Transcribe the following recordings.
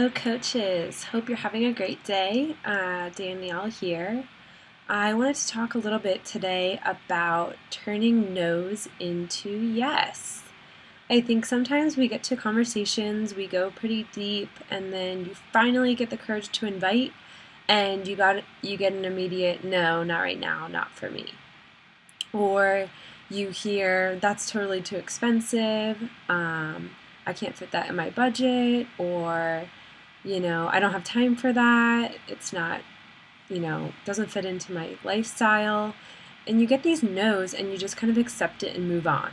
Hello, coaches. Hope you're having a great day. Danielle here. I wanted to talk a little bit today about turning no's into yes. I think sometimes we get to conversations, we go pretty deep, and then you finally get the courage to invite, and you get an immediate no, not right now, not for me. Or you hear that's totally too expensive. I can't fit that in my budget, or I don't have time for that. It's not, doesn't fit into my lifestyle. And you get these no's and you just kind of accept it and move on.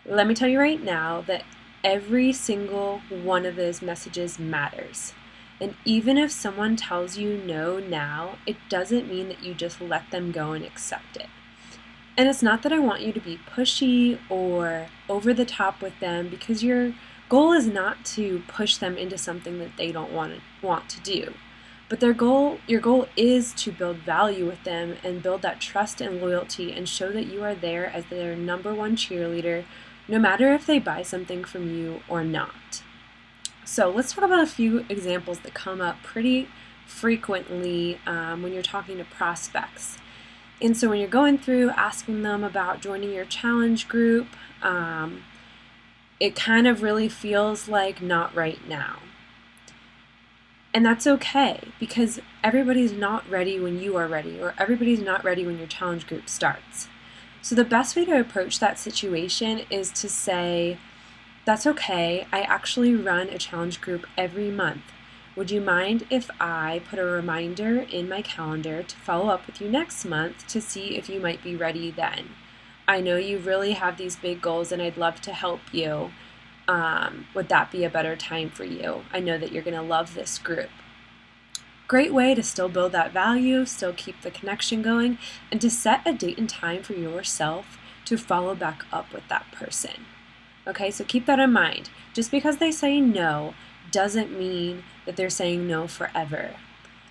Let me tell you right now that every single one of those messages matters. And even if someone tells you no now, it doesn't mean that you just let them go and accept it. And it's not that I want you to be pushy or over the top with them, because your goal is not to push them into something that they don't want to do. But your goal is to build value with them and build that trust and loyalty and show that you are there as their number one cheerleader, no matter if they buy something from you or not. So let's talk about a few examples that come up pretty frequently when you're talking to prospects. And so when you're going through asking them about joining your challenge group, it kind of really feels like not right now. And that's okay, because everybody's not ready when you are ready, or everybody's not ready when your challenge group starts. So the best way to approach that situation is to say, that's okay, I actually run a challenge group every month. Would you mind if I put a reminder in my calendar to follow up with you next month to see if you might be ready then? I know you really have these big goals and I'd love to help you. Would that be a better time for you? I know that you're going to love this group. Great way to still build that value, still keep the connection going, and to set a date and time for yourself to follow back up with that person. Okay, so keep that in mind. Just because they say no doesn't mean that they're saying no forever.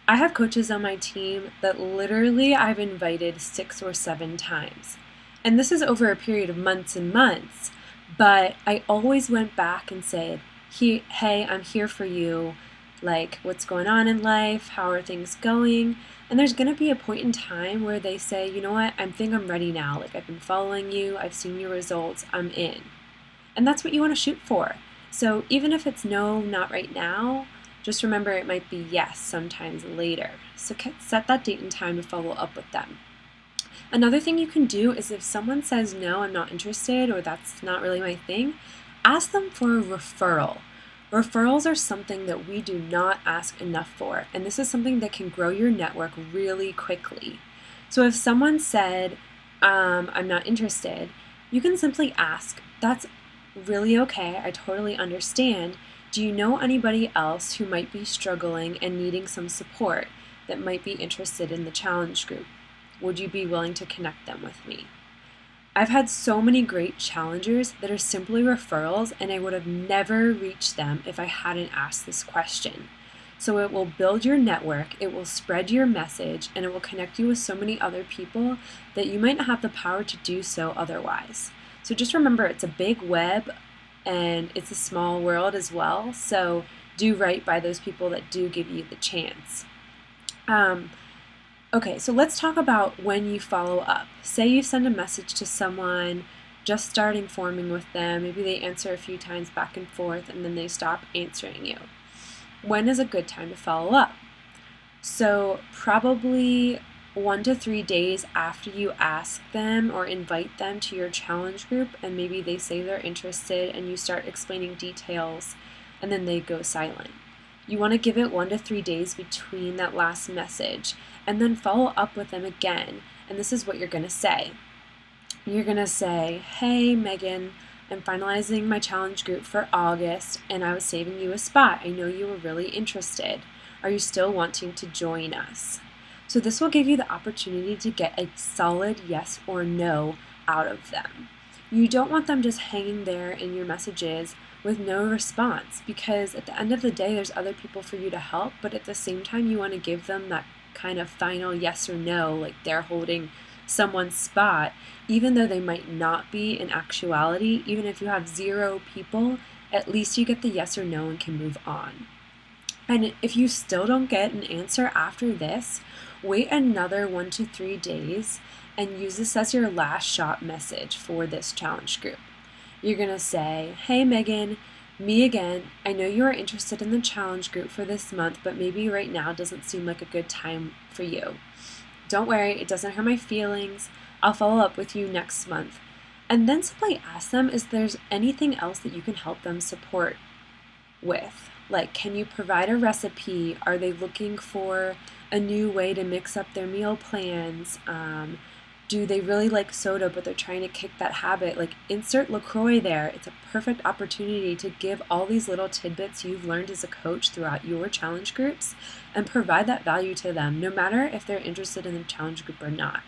I have coaches on my team that literally I've invited 6 or 7 times. And this is over a period of months and months, but I always went back and said, hey, I'm here for you. Like, what's going on in life? How are things going? And there's going to be a point in time where they say, you know what, I think I'm ready now. Like, I've been following you. I've seen your results. I'm in. And that's what you want to shoot for. So even if it's no, not right now, just remember it might be yes sometimes later. So set that date and time to follow up with them. Another thing you can do is if someone says, no, I'm not interested, or that's not really my thing, ask them for a referral. Referrals are something that we do not ask enough for, and this is something that can grow your network really quickly. So if someone said, I'm not interested, you can simply ask, that's really okay, I totally understand. Do you know anybody else who might be struggling and needing some support that might be interested in the challenge group? Would you be willing to connect them with me? I've had so many great challengers that are simply referrals, and I would have never reached them if I hadn't asked this question. So it will build your network, it will spread your message, and it will connect you with so many other people that you might not have the power to do so otherwise. So just remember, it's a big web and it's a small world as well. So do right by those people that do give you the chance. Okay, so let's talk about when you follow up. Say you send a message to someone, just starting forming with them. Maybe they answer a few times back and forth and then they stop answering you. When is a good time to follow up? So probably 1 to 3 days after you ask them or invite them to your challenge group, and maybe they say they're interested and you start explaining details and then they go silent. You want to give it 1 to 3 days between that last message and then follow up with them again. And this is what you're going to say. You're going to say, hey, Megan, I'm finalizing my challenge group for August and I was saving you a spot. I know you were really interested. Are you still wanting to join us? So this will give you the opportunity to get a solid yes or no out of them. You don't want them just hanging there in your messages with no response, because at the end of the day, there's other people for you to help, but at the same time, you want to give them that kind of final yes or no, like they're holding someone's spot, even though they might not be in actuality. Even if you have 0 people At least you get the yes or no and can move on. And if you still don't get an answer after this, wait another 1 to 3 days and use this as your last shot message for this challenge group. You're going to say, "Hey Megan, me again. I know you are interested in the challenge group for this month, but maybe right now doesn't seem like a good time for you. Don't worry, it doesn't hurt my feelings. I'll follow up with you next month." And then simply ask them, is there anything else that you can help them support with? Like, can you provide a recipe? Are they looking for a new way to mix up their meal plans? Do they really like soda, but they're trying to kick that habit? Like, insert LaCroix there. It's a perfect opportunity to give all these little tidbits you've learned as a coach throughout your challenge groups and provide that value to them, no matter if they're interested in the challenge group or not.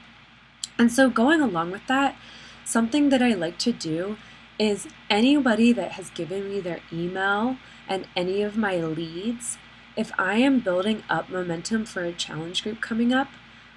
And so going along with that, something that I like to do is anybody that has given me their email and any of my leads, if I am building up momentum for a challenge group coming up,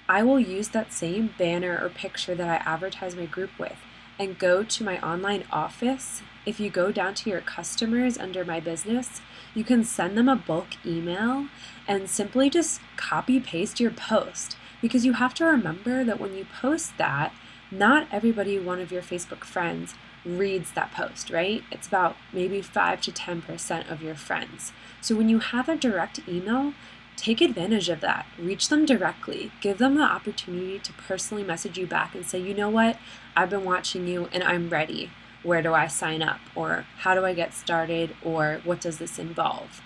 I will use that same banner or picture that I advertise my group with and go to my online office. If you go down to your customers under my business, you can send them a bulk email and simply just copy paste your post, because you have to remember that when you post that, not everybody, one of your Facebook friends, reads that post, right? It's about maybe 5 to 10% of your friends. So when you have a direct email, take advantage of that. Reach them directly. Give them the opportunity to personally message you back and say, "You know what? I've been watching you and I'm ready. Where do I sign up?" Or "How do I get started?" Or "What does this involve?"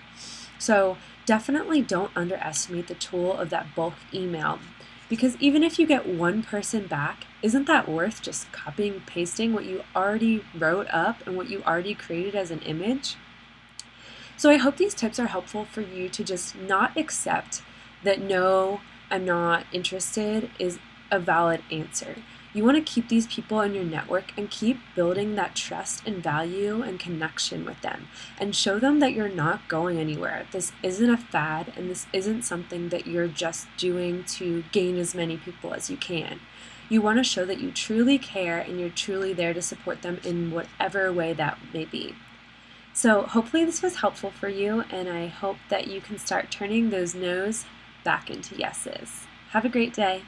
So definitely don't underestimate the tool of that bulk email, because even if you get one person back, isn't that worth just copying and pasting what you already wrote up and what you already created as an image? So I hope these tips are helpful for you to just not accept that "no, I'm not interested" is a valid answer. You want to keep these people in your network and keep building that trust and value and connection with them, and show them that you're not going anywhere. This isn't a fad, and this isn't something that you're just doing to gain as many people as you can. You want to show that you truly care and you're truly there to support them in whatever way that may be. So hopefully this was helpful for you, and I hope that you can start turning those no's back into yeses. Have a great day.